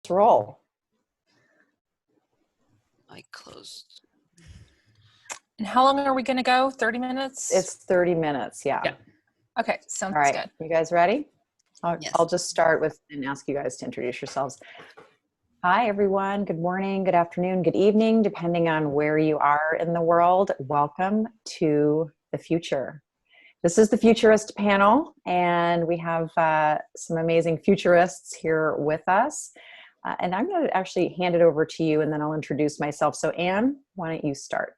roll. I closed. And how long are we going to go? 30 minutes? It's 30 minutes, yeah. Okay, sounds All right, good. you guys ready? Yes. I'll just start with and ask you guys to introduce yourselves. Hi, everyone. Good morning, good afternoon, good evening, depending on where you are in the world. Welcome to the future. This is the Futurist panel, and we have some amazing futurists here with us. And I'm going to actually hand it over to you, and then I'll introduce myself. So, Anne, why don't you start?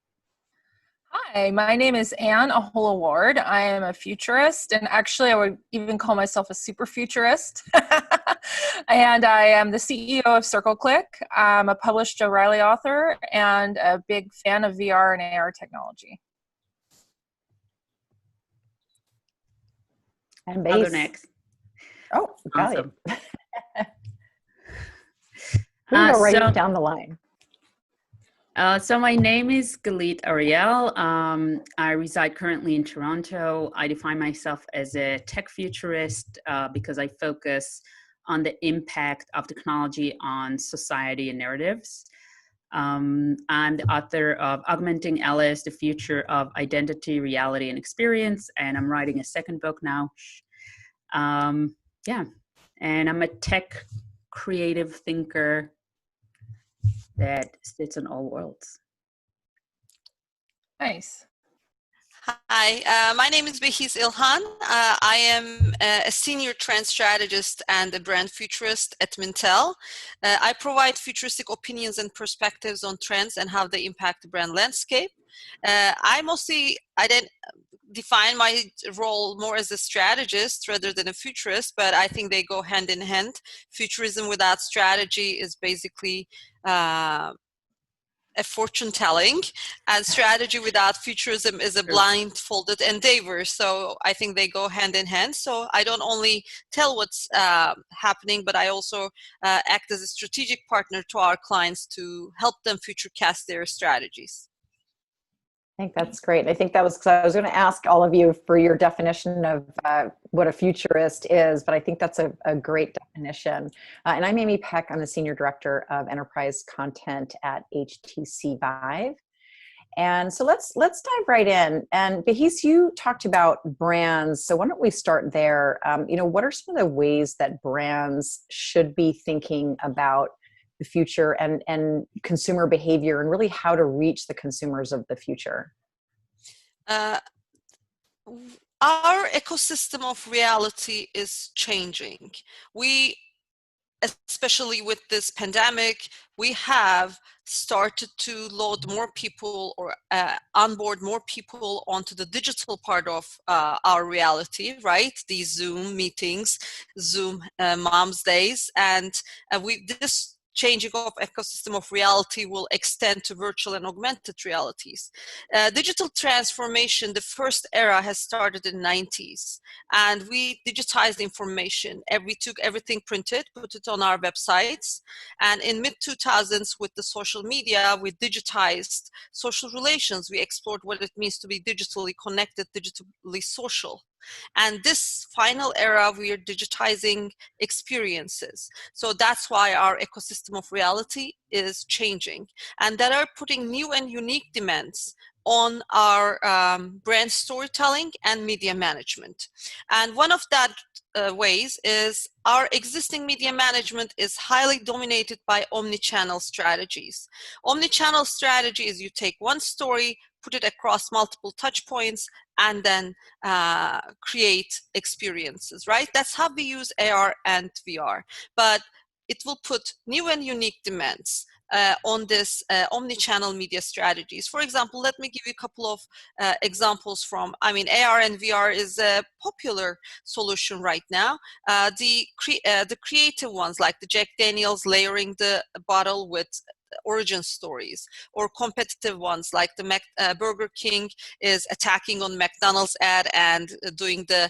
Hi, my name is Anne Ahola Ward. I am a futurist, and actually I would even call myself a super futurist. And I am the CEO of CircleClick. I'm a published O'Reilly author and a big fan of VR and AR technology. And I'll go Base. next. Oh, Awesome. Galit. We'll go right so- down the line. So my name is Galit Ariel. I reside currently in Toronto. I define myself as a tech futurist because I focus on the impact of technology on society and narratives. I'm the author of Augmenting Alice, The Future of Identity, Reality, and Experience, and I'm writing a second book now. Yeah, and I'm a tech creative thinker that sits in all worlds. Nice. Hi, my name is Behice Ilhan. I am a senior trend strategist and a brand futurist at Mintel. I provide futuristic opinions and perspectives on trends and how they impact the brand landscape. I define my role more as a strategist rather than a futurist, but I think they go hand in hand. Futurism without strategy is basically a fortune telling, and strategy without futurism is a blindfolded endeavor. So I think they go hand in hand. So I don't only tell what's happening, but I also act as a strategic partner to our clients to help them futurecast their strategies. I think that's great. I think that was, because I was going to ask all of you for your definition of what a futurist is, but I think that's a great definition. And I'm Amy Peck. I'm the Senior Director of Enterprise Content at HTC Vive. And so let's dive right in. And Behice, you talked about brands. So why don't we start there? What are some of the ways that brands should be thinking about the future and consumer behavior, and really how to reach the consumers of the future? Our ecosystem of reality is changing. We, especially with this pandemic, we have started to load more people or onboard more people onto the digital part of our reality, right? These Zoom meetings, Zoom Moms Days, and this changing of ecosystem of reality will extend to virtual and augmented realities. Digital transformation, the first era has started in the 90s, and we digitized information. We took everything printed, put it on our websites, and in mid-2000s with the social media, we digitized social relations. We explored what it means to be digitally connected, digitally social. And this final era, we are digitizing experiences. So that's why our ecosystem of reality is changing, and that are putting new and unique demands on our brand storytelling and media management. And one of that ways is our existing media management is highly dominated by omni-channel strategies. Omni-channel strategy is you take one story, put it across multiple touch points, and then create experiences, right? That's how we use AR and VR. But it will put new and unique demands on this omni-channel media strategies. For example, let me give you a couple of examples from, AR and VR is a popular solution right now. The creative ones, like the Jack Daniels layering the bottle with origin stories, or competitive ones like the Burger King is attacking on McDonald's ad and doing the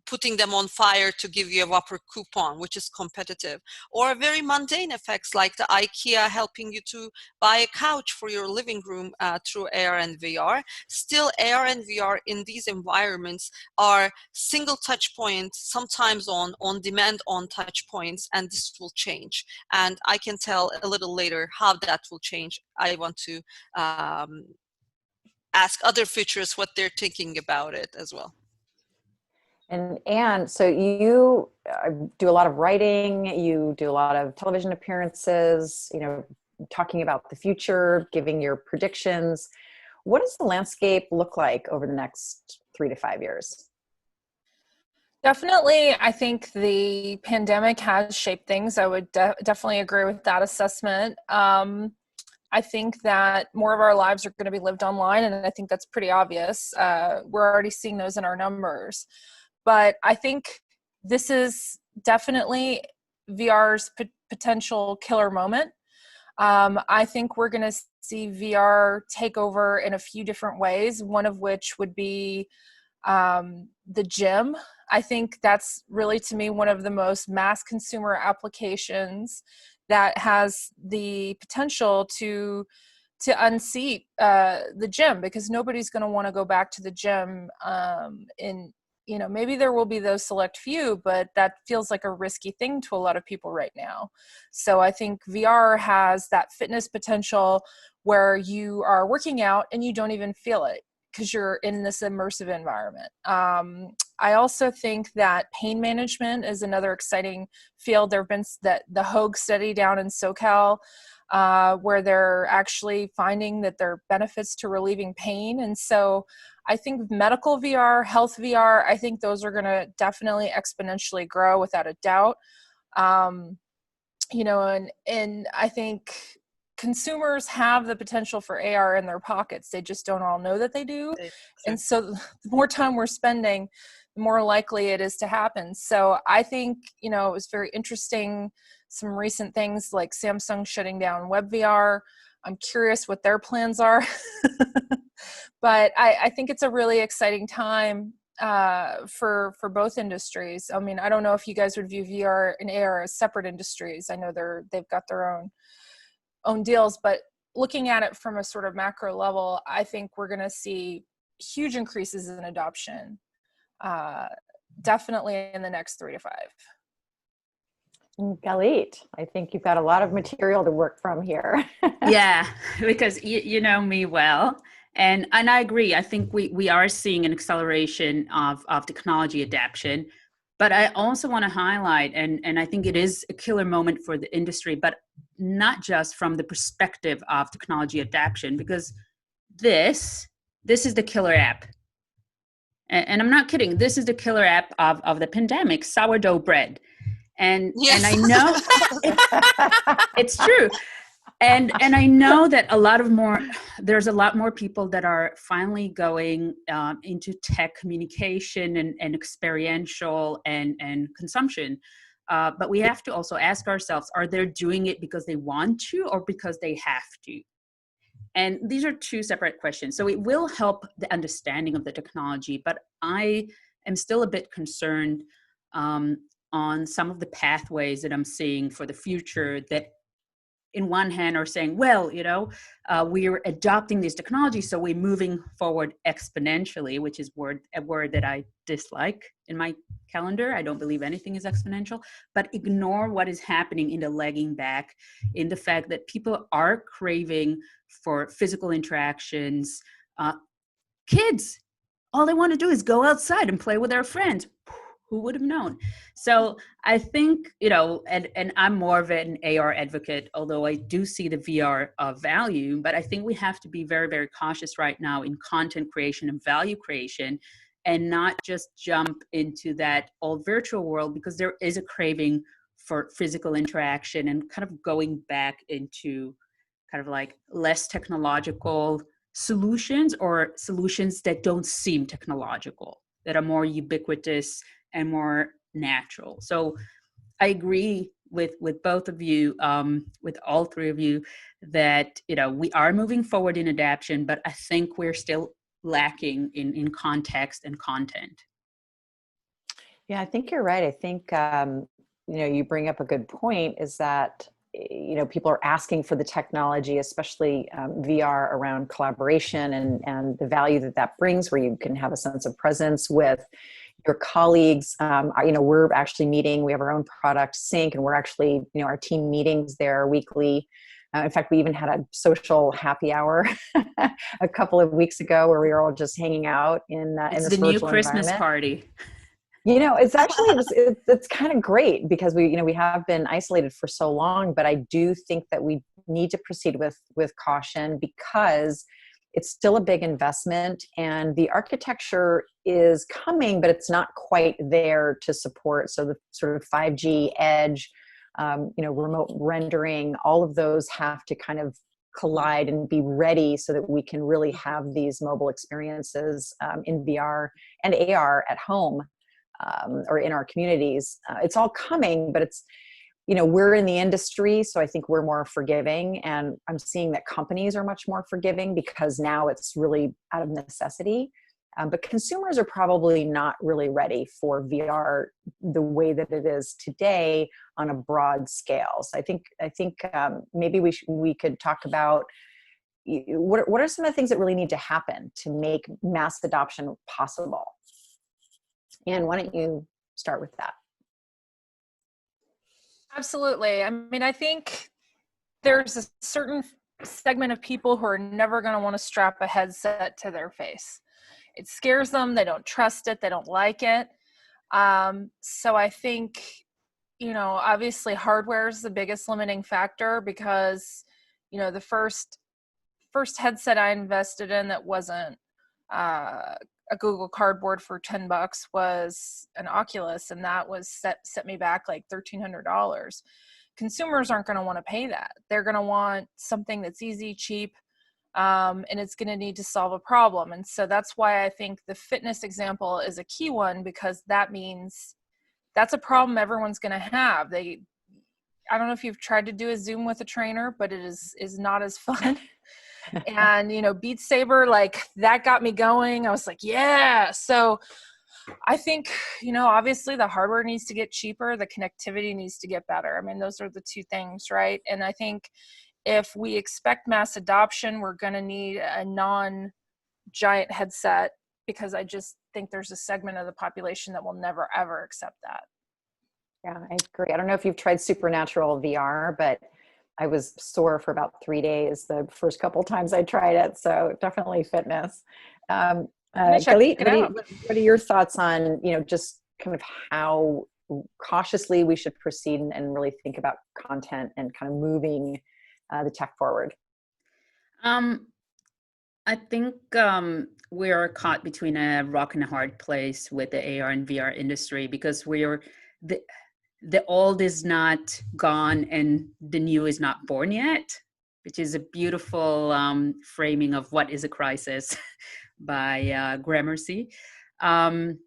putting them on fire to give you a Whopper coupon, which is competitive, or very mundane effects like the IKEA helping you to buy a couch for your living room through AR and VR. Still, AR and VR in these environments are single touch points, sometimes on demand on touch points, and this will change. And I can tell a little later how that will change. I want to ask other futurists what they're thinking about it as well. And so you do a lot of writing, you do a lot of television appearances, you know, talking about the future, giving your predictions. What does the landscape look like over the next 3 to 5 years? Definitely, I think the pandemic has shaped things. I would definitely agree with that assessment. I think that more of our lives are going to be lived online, and I think that's pretty obvious. We're already seeing those in our numbers. But I think this is definitely VR's potential killer moment. I think we're going to see VR take over in a few different ways, one of which would be the gym. I think that's really, to me, one of the most mass consumer applications that has the potential to unseat the gym, because nobody's going to want to go back to the gym maybe there will be those select few, but that feels like a risky thing to a lot of people right now. So I think VR has that fitness potential where you are working out and you don't even feel it because you're in this immersive environment. I also think that pain management is another exciting field. There have been the Hoag study down in SoCal where they're actually finding that there are benefits to relieving pain. And so I think medical VR, health VR, I think those are going to definitely exponentially grow without a doubt. And I think consumers have the potential for AR in their pockets. They just don't all know that they do. And so the more time we're spending, the more likely it is to happen. So I think, it was very interesting, some recent things like Samsung shutting down WebVR. I'm curious what their plans are. But I think it's a really exciting time for both industries. I mean, I don't know if you guys would view VR and AR as separate industries. I know they've got their own deals, but looking at it from a sort of macro level, I think we're going to see huge increases in adoption, definitely in the next 3 to 5. Galit, I think you've got a lot of material to work from here. Yeah, because you know me well. And I agree. I think we are seeing an acceleration of technology adoption. But I also want to highlight, and I think it is a killer moment for the industry, but not just from the perspective of technology adoption, because this is the killer app. And I'm not kidding. This is the killer app of the pandemic, sourdough bread. And I know it's true. And I know that there's a lot more people that are finally going into tech communication and experiential and consumption. But we have to also ask ourselves, are they doing it because they want to or because they have to? And these are two separate questions. So it will help the understanding of the technology, but I am still a bit concerned on some of the pathways that I'm seeing for the future that in one hand are saying, well, we're adopting these technologies, so we're moving forward exponentially, which is a word that I dislike in my calendar. I don't believe anything is exponential, but ignore what is happening in the lagging back, in the fact that people are craving for physical interactions. Kids, all they want to do is go outside and play with their friends. Who would have known? So I think, and I'm more of an AR advocate, although I do see the VR value, but I think we have to be very, very cautious right now in content creation and value creation and not just jump into that all virtual world, because there is a craving for physical interaction and kind of going back into kind of like less technological solutions or solutions that don't seem technological, that are more ubiquitous and more natural. So I agree with both of you, with all three of you, that we are moving forward in adaptation, but I think we're still lacking in context and content. Yeah, I think you're right. I think, you bring up a good point is that, people are asking for the technology, especially VR around collaboration and the value that that brings, where you can have a sense of presence with your colleagues. We're actually meeting, we have our own product Sync, and we're actually, our team meetings there weekly. In fact, we even had a social happy hour a couple of weeks ago where we were all just hanging out in It's this the new virtual Christmas environment. party. It's actually it's kind of great because we have been isolated for so long, but I do think that we need to proceed with caution because it's still a big investment and the architecture is coming, but it's not quite there to support. So the sort of 5G edge, remote rendering, all of those have to kind of collide and be ready so that we can really have these mobile experiences in VR and AR at home. Or in our communities. It's all coming, but it's, we're in the industry, so I think we're more forgiving. And I'm seeing that companies are much more forgiving because now it's really out of necessity. But consumers are probably not really ready for VR the way that it is today on a broad scale. So I think maybe we could talk about what are some of the things that really need to happen to make mass adoption possible. And why don't you start with that? Absolutely. I mean, I think there's a certain segment of people who are never going to want to strap a headset to their face. It scares them. They don't trust it. They don't like it. So I think, obviously hardware is the biggest limiting factor because, the first headset I invested in that wasn't a Google Cardboard for $10 was an Oculus, and that was set me back like $1,300. Consumers aren't going to want to pay that. They're going to want something that's easy, cheap, and it's going to need to solve a problem. And so that's why I think the fitness example is a key one, because that means that's a problem everyone's going to have. I don't know if you've tried to do a Zoom with a trainer, but it is not as fun. And, Beat Saber, like that got me going. I was like, yeah. So I think, obviously the hardware needs to get cheaper. The connectivity needs to get better. I mean, those are the two things, right? And I think if we expect mass adoption, we're going to need a non-giant headset, because I just think there's a segment of the population that will never, ever accept that. Yeah, I agree. I don't know if you've tried Supernatural VR, but I was sore for about 3 days the first couple times I tried it. So definitely fitness. Galit, what are your thoughts on, just kind of how cautiously we should proceed and really think about content and kind of moving the tech forward? I think we are caught between a rock and a hard place with the AR and VR industry, because the old is not gone and the new is not born yet, which is a beautiful framing of what is a crisis by Gramercy. And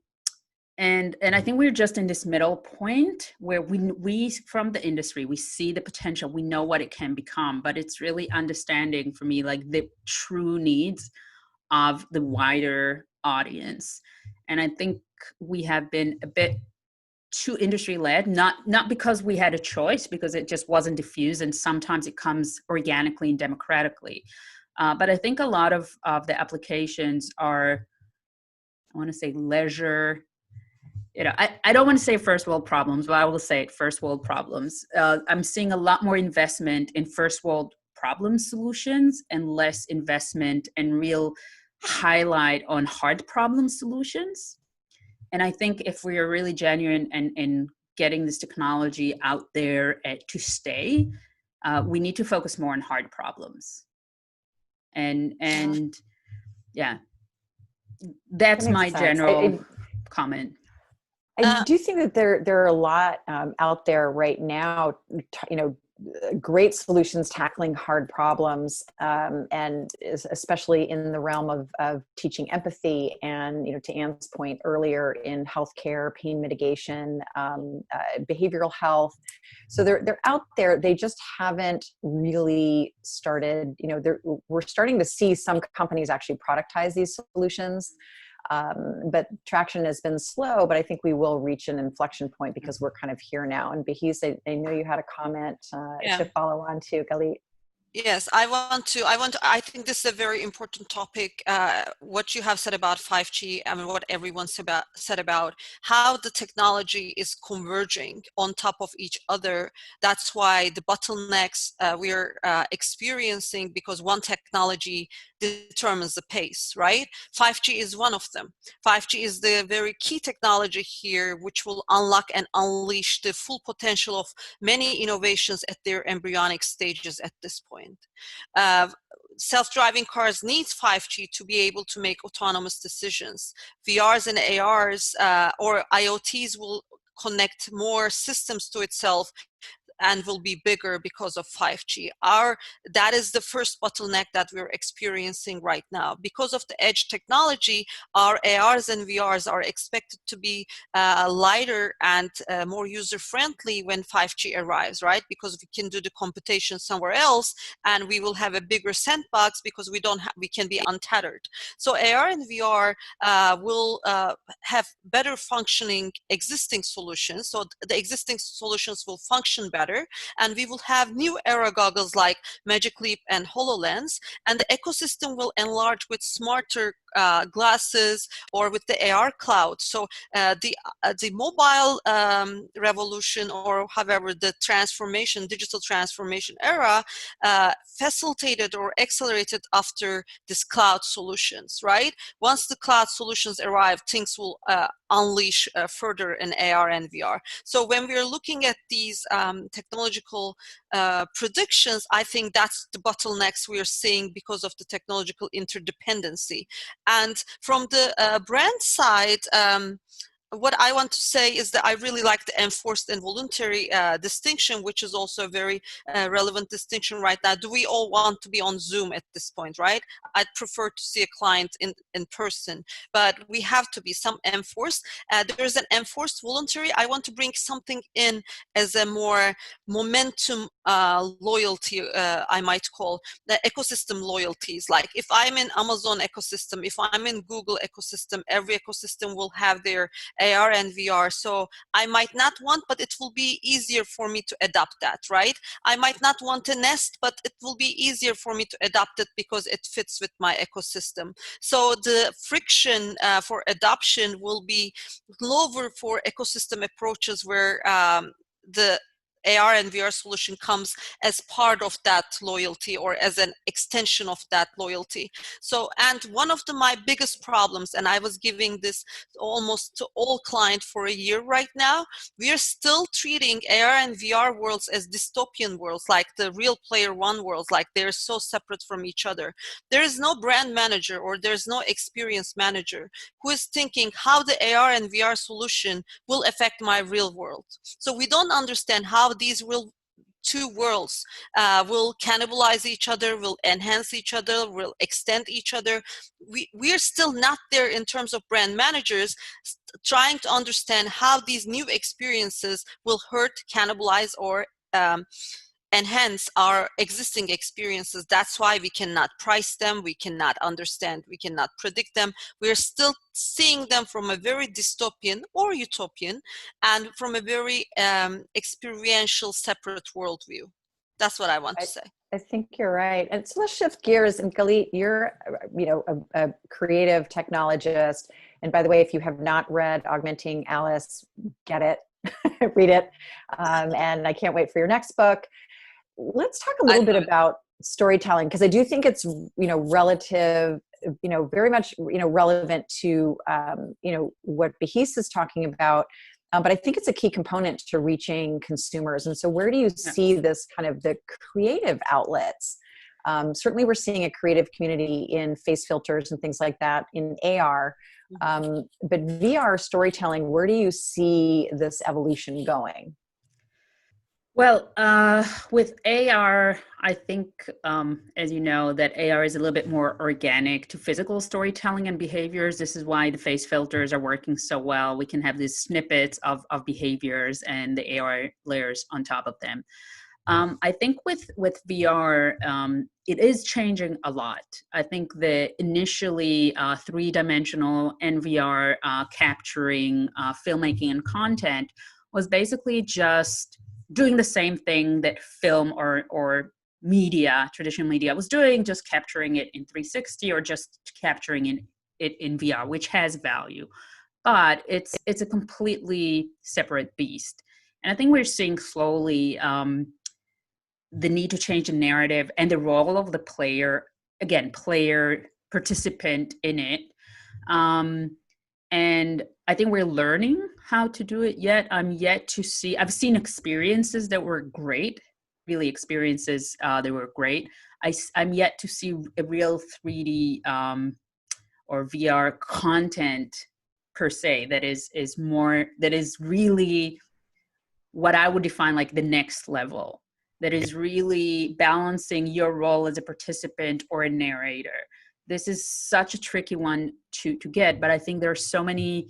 I think we're just in this middle point where we from the industry, we see the potential, we know what it can become, but it's really understanding for me like the true needs of the wider audience. And I think we have been a bit too industry-led, not because we had a choice, because it just wasn't diffused, and sometimes it comes organically and democratically. But I think a lot of the applications are, I want to say leisure, I don't want to say first world problems, but I will say it, first world problems. I'm seeing a lot more investment in first world problem solutions and less investment and real highlight on hard problem solutions. And I think if we are really genuine in getting this technology out there to stay, we need to focus more on hard problems. And yeah, that's my general comment. I do think that there are a lot out there right now, great solutions tackling hard problems, and especially in the realm of teaching empathy and, to Anne's point earlier, in healthcare, pain mitigation, behavioral health. So they're out there. They just haven't really started, we're starting to see some companies actually productize these solutions. But traction has been slow, but I think we will reach an inflection point because we're kind of here now. And Behice, I know you had a comment to follow on to, Galit. Yes, I think this is a very important topic, what you have said about 5G and what everyone said about how the technology is converging on top of each other. That's why the bottlenecks we're experiencing, because one technology determines the pace, right? 5G is one of them. 5G is the very key technology here, which will unlock and unleash the full potential of many innovations at their embryonic stages at this point. Self-driving cars needs 5G to be able to make autonomous decisions. VRs and ARs or IoTs will connect more systems to itself and will be bigger because of 5G. That is the first bottleneck that we're experiencing right now. Because of the edge technology, our ARs and VRs are expected to be lighter and more user-friendly when 5G arrives, right? Because we can do the computation somewhere else, and we will have a bigger sandbox because we can be untethered. So AR and VR will have better functioning existing solutions. So the existing solutions will function better, and we will have new era goggles like Magic Leap and HoloLens, and the ecosystem will enlarge with smarter glasses or with the AR cloud. So the mobile revolution, or however the digital transformation era facilitated or accelerated after this cloud solutions, right? Once the cloud solutions arrive, things will unleash further in AR and VR. So when we're looking at these technological predictions, I think that's the bottlenecks we are seeing because of the technological interdependency. And from the brand side, what I want to say is that I really like the enforced and voluntary distinction, which is also a very relevant distinction right now. Do we all want to be on Zoom at this point, right? I'd prefer to see a client in person, but we have to be some enforced. There's an enforced voluntary. I want to bring something in as a more momentum loyalty, I might call the ecosystem loyalties. Like if I'm in Amazon ecosystem, if I'm in Google ecosystem, every ecosystem will have their AR and VR. So I might not want, but it will be easier for me to adopt that, right? I might not want a Nest, but it will be easier for me to adopt it because it fits with my ecosystem. So the friction for adoption will be lower for ecosystem approaches where the AR and VR solution comes as part of that loyalty or as an extension of that loyalty. So, and one of my biggest problems, and I was giving this almost to all clients for a year right now, we are still treating AR and VR worlds as dystopian worlds, like the Real Player One worlds, like they're so separate from each other. There is no brand manager or there's no experience manager who is thinking how the AR and VR solution will affect my real world. So we don't understand how these two worlds will cannibalize each other, will enhance each other, will extend each other. We are still not there in terms of brand managers trying to understand how these new experiences will hurt, cannibalize, or enhance our existing experiences. That's why we cannot price them, we cannot understand, we cannot predict them. We're still seeing them from a very dystopian or utopian and from a very experiential separate worldview. That's what I want to say. I think you're right. And so let's shift gears. And Galit, you're a creative technologist. And by the way, if you have not read Augmenting Alice, get it, read it. And I can't wait for your next book. Let's talk a little bit about storytelling, because I do think it's, relative, very much, relevant to, what Behice is talking about. But I think it's a key component to reaching consumers. And so where do you see this kind of the creative outlets? Certainly we're seeing a creative community in face filters and things like that in AR. But VR storytelling, where do you see this evolution going? Well, with AR, I think, as you know, that AR is a little bit more organic to physical storytelling and behaviors. This is why the face filters are working so well. We can have these snippets of behaviors and the AR layers on top of them. I think with VR, it is changing a lot. I think the initially three-dimensional NVR capturing filmmaking and content was basically just doing the same thing that film or media, traditional media was doing, just capturing it in 360 or just capturing it in VR, which has value. But it's a completely separate beast. And I think we're seeing slowly the need to change the narrative and the role of the player, again, player, participant in it. And I think we're learning how to do it yet. I'm yet to see, I've seen experiences that were great, really experiences that were great. I'm yet to see a real 3D or VR content per se that is really what I would define like the next level, that is really balancing your role as a participant or a narrator. This is such a tricky one to get, but I think there are so many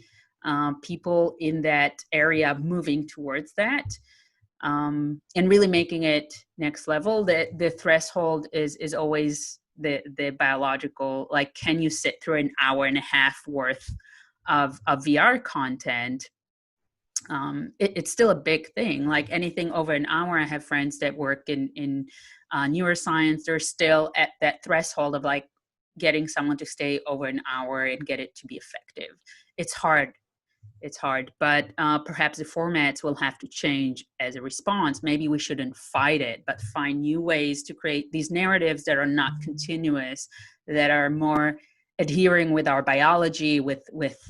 people in that area moving towards that and really making it next level. The threshold is always the biological, like, can you sit through an hour and a half worth of VR content? It's still a big thing. Like anything over an hour, I have friends that work in neuroscience. They're still at that threshold of like getting someone to stay over an hour and get it to be effective. It's hard. But perhaps the formats will have to change as a response. Maybe we shouldn't fight it, but find new ways to create these narratives that are not continuous, that are more adhering with our biology, with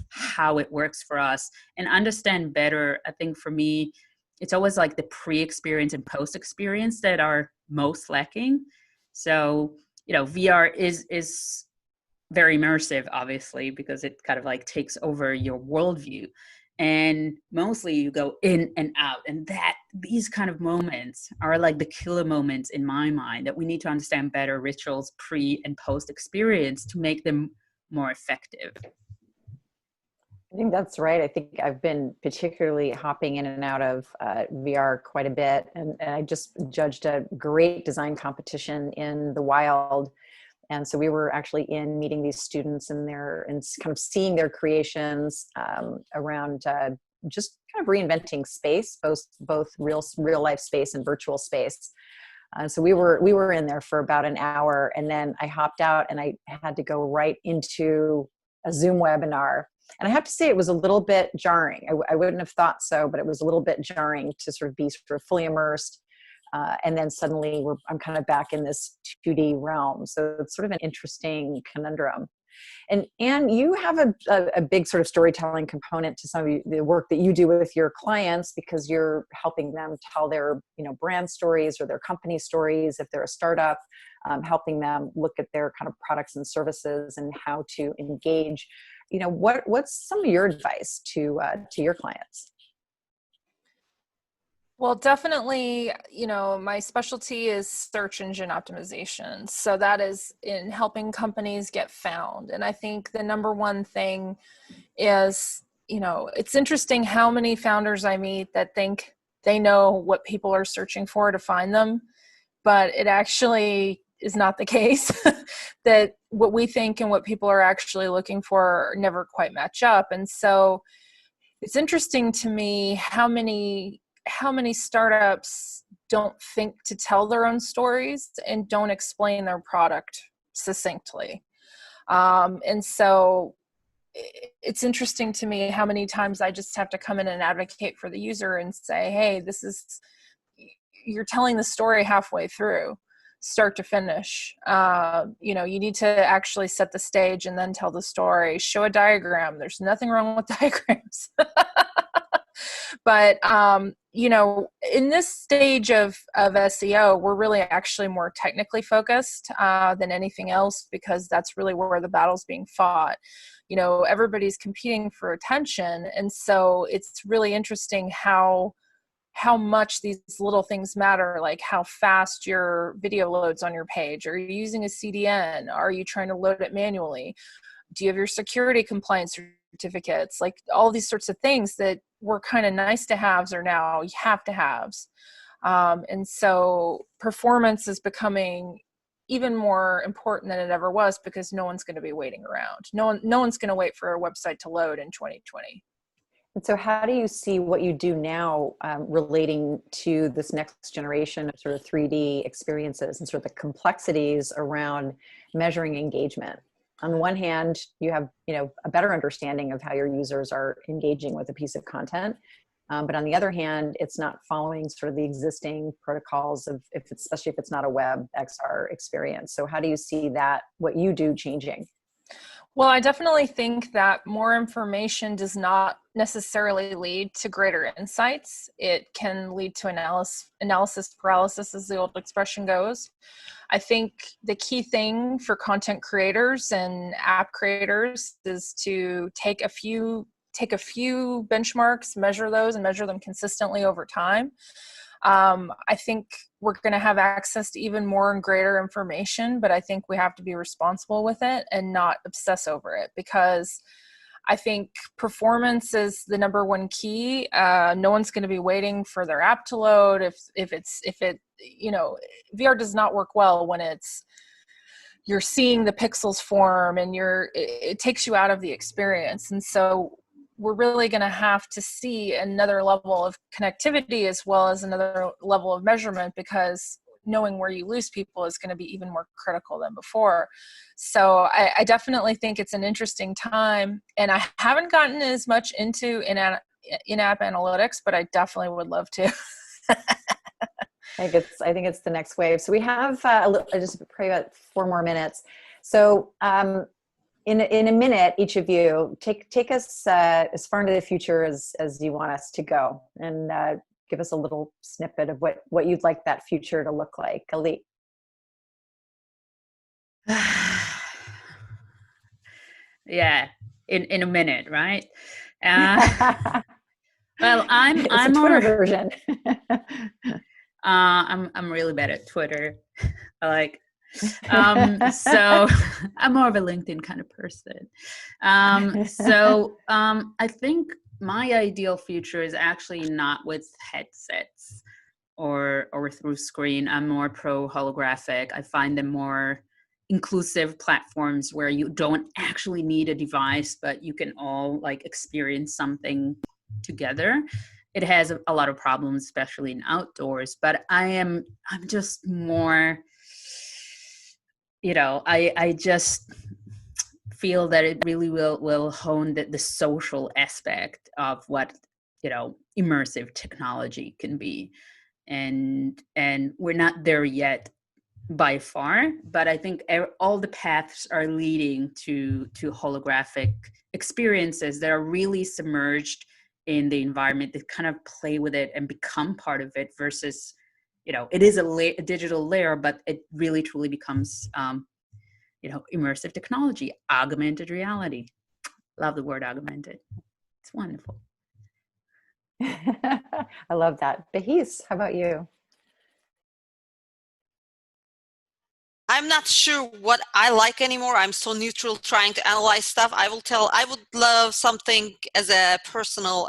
how it works for us, and understand better. I think for me, it's always like the pre-experience and post-experience that are most lacking. So, VR is very immersive, obviously, because it kind of like takes over your worldview. And mostly you go in and out. And these kind of moments are like the killer moments in my mind, that we need to understand better rituals pre and post experience to make them more effective. I think that's right. I think I've been particularly hopping in and out of VR quite a bit. And I just judged a great design competition in the wild. And so we were actually meeting these students and kind of seeing their creations around just kind of reinventing space, both real life space and virtual space. So we were in there for about an hour, and then I hopped out and I had to go right into a Zoom webinar. And I have to say it was a little bit jarring. I wouldn't have thought so, but it was a little bit jarring to sort of be sort of fully immersed. And then suddenly I'm kind of back in this 2D realm. So it's sort of an interesting conundrum. And Anne, you have a big sort of storytelling component to some of the work that you do with your clients, because you're helping them tell their brand stories or their company stories if they're a startup, helping them look at their kind of products and services and how to engage. What's some of your advice to your clients? Well, definitely, my specialty is search engine optimization. So that is in helping companies get found. And I think the number one thing is, it's interesting how many founders I meet that think they know what people are searching for to find them, but it actually is not the case. That what we think and what people are actually looking for never quite match up. And so it's interesting to me how many startups don't think to tell their own stories and don't explain their product succinctly. And so it's interesting to me how many times I just have to come in and advocate for the user and say, hey, you're telling the story halfway through, start to finish. You need to actually set the stage and then tell the story, show a diagram. There's nothing wrong with diagrams. But, in this stage of SEO, we're really actually more technically focused than anything else, because that's really where the battle's being fought. Everybody's competing for attention. And so it's really interesting how much these little things matter, like how fast your video loads on your page. Are you using a CDN? Are you trying to load it manually? Do you have your security compliance certificates? Like all these sorts of things that were kind of nice to haves are now you have to haves. And so performance is becoming even more important than it ever was, because no one's going to be waiting around. No one's going to wait for a website to load in 2020. And so how do you see what you do now relating to this next generation of sort of 3D experiences and sort of the complexities around measuring engagement? On the one hand, you have, a better understanding of how your users are engaging with a piece of content. But on the other hand, it's not following sort of the existing protocols of, especially if it's not a web XR experience. So how do you see that, what you do, changing? Well, I definitely think that more information does not necessarily lead to greater insights. It can lead to analysis paralysis, as the old expression goes. I think the key thing for content creators and app creators is to take a few benchmarks, measure those, and measure them consistently over time. I think we're going to have access to even more and greater information, but I think we have to be responsible with it and not obsess over it, because I think performance is the number one key. No one's going to be waiting for their app to load. VR does not work well when you're seeing the pixels form and it takes you out of the experience. And so we're really going to have to see another level of connectivity as well as another level of measurement, because knowing where you lose people is going to be even more critical than before. So I definitely think it's an interesting time, and I haven't gotten as much into in-app analytics, but I definitely would love to. I think it's the next wave. So we have just probably about 4 more minutes. So in a minute, each of you take us as far into the future as you want us to go, and give us a little snippet of what you'd like that future to look like. Galit. Yeah, in a minute, right? Well, I'm a Twitter version. I'm really bad at Twitter. So I'm more of a LinkedIn kind of person. I think my ideal future is actually not with headsets or through screen. I'm more pro holographic. I find them more inclusive platforms where you don't actually need a device, but you can all experience something together. It has a lot of problems, especially in outdoors, but I'm just more, I just feel that it really will hone the social aspect of what, immersive technology can be. And we're not there yet by far, but I think all the paths are leading to holographic experiences that are really submerged in the environment, that kind of play with it and become part of it, versus, it is a digital layer, but it really truly becomes, immersive technology, augmented reality. Love the word augmented. It's wonderful. I love that. Behice, how about you? I'm not sure what I like anymore. I'm so neutral trying to analyze stuff. I would love something as a personal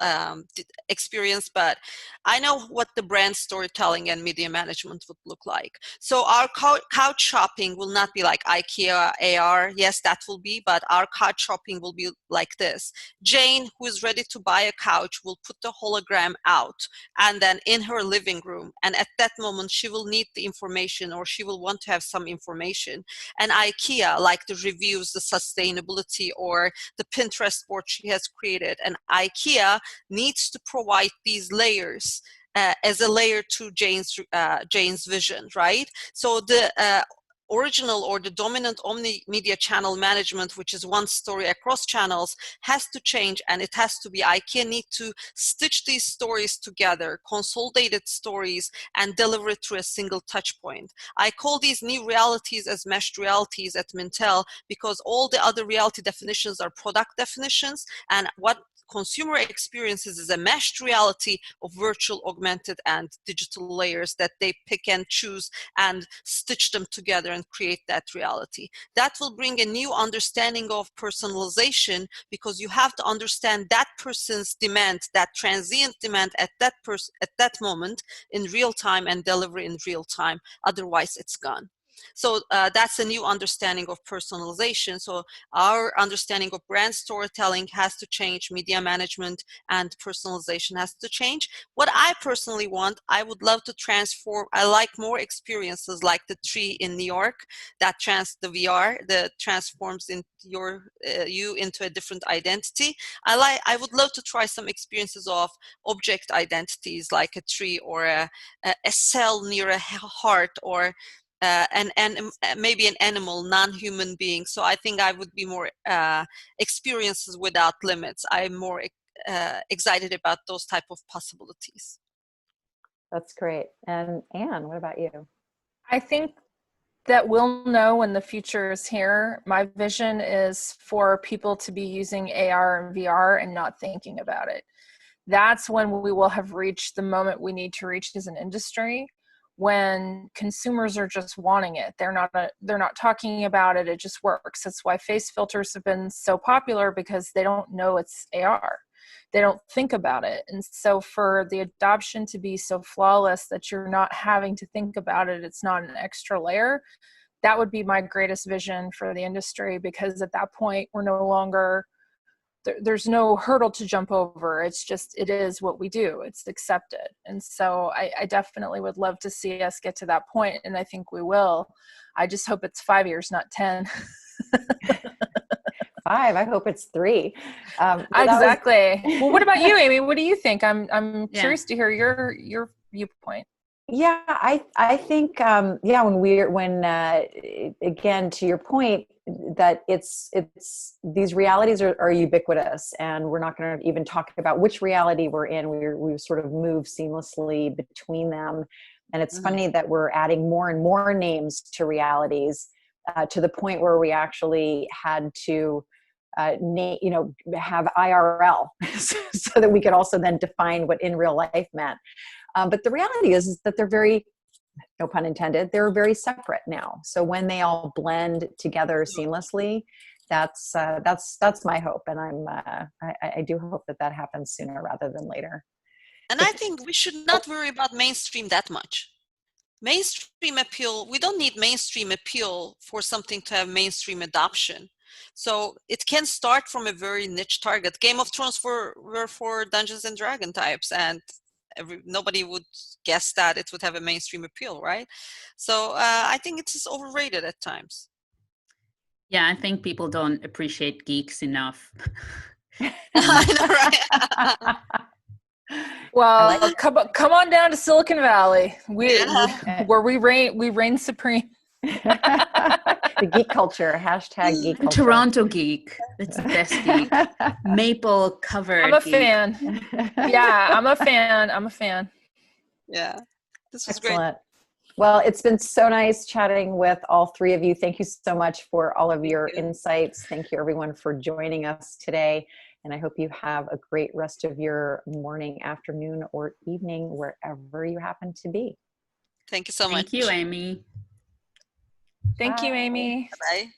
experience, but I know what the brand storytelling and media management would look like. So our couch shopping will not be like IKEA AR. Yes, that will be, but our couch shopping will be like this. Jane, who is ready to buy a couch, will put the hologram out and then in her living room. And at that moment, she will need the information, or she will want to have some information. And IKEA, like the reviews, the sustainability, or the Pinterest board she has created. And IKEA needs to provide these layers as a layer to Jane's vision, right? So the original or the dominant omni-media channel management, which is one story across channels, has to change, and it has to be IKEA need to stitch these stories together, consolidated stories, and deliver it through a single touch point. I call these new realities as meshed realities at Mintel, because all the other reality definitions are product definitions, and what consumer experiences is a meshed reality of virtual, augmented, and digital layers that they pick and choose and stitch them together and create that reality. That will bring a new understanding of personalization, because you have to understand that person's demand, that transient demand at that moment in real time, and deliver in real time. Otherwise, it's gone. So that's a new understanding of personalization. So our understanding of brand storytelling has to change, media management and personalization has to change. What I personally want, I would love to transform. I like more experiences like the tree in New York, that the VR that transforms into you into a different identity. I would love to try some experiences of object identities, like a tree or a cell near a heart, or and maybe an animal, non-human being. So I think I would be more experiences without limits. I'm more excited about those type of possibilities. That's great. And Anne, what about you? I think that we'll know when the future is here. My vision is for people to be using AR and VR and not thinking about it. That's when we will have reached the moment we need to reach as an industry, when consumers are just wanting it. They're not talking about it. It just works. That's why face filters have been so popular, because they don't know it's AR. They don't think about it. And so for the adoption to be so flawless that you're not having to think about it, it's not an extra layer, that would be my greatest vision for the industry, because at that point we're no longer, there's no hurdle to jump over. It's just, it is what we do. It's accepted. And so I definitely would love to see us get to that point, and I think we will. I just hope it's 5 years, not 10. 5. I hope it's 3. Exactly. Well, what about you, Amy? What do you think? I'm curious to hear your viewpoint. Yeah, I think when again, to your point, that it's these realities are ubiquitous, and we're not going to even talk about which reality we're in. We sort of move seamlessly between them, and it's funny that we're adding more and more names to realities, to the point where we actually had to have IRL so that we could also then define what in real life meant. But the reality is that they're very, no pun intended, they're very separate now. So when they all blend together seamlessly, that's my hope. And I do hope that happens sooner rather than later. And I think we should not worry about mainstream that much. Mainstream appeal, we don't need mainstream appeal for something to have mainstream adoption. So it can start from a very niche target. Game of Thrones were for Dungeons and Dragon types, and nobody would guess that it would have a mainstream appeal, right? So I think it's just overrated at times. Yeah, I think people don't appreciate geeks enough. I know, right? Well, come on down to Silicon Valley, where we reign supreme. The geek culture, hashtag geek culture. Toronto geek. That's the best geek. Maple covered. I'm a geek. fan. Yeah, I'm a fan. Yeah, this was Excellent. great. Well, it's been so nice chatting with all 3 of you. Thank you so much for all of your insights. Thank you, everyone, for joining us today. And I hope you have a great rest of your morning, afternoon, or evening, wherever you happen to be. Thank you so much. Thank you, Amy. Thank you, Amy. Bye.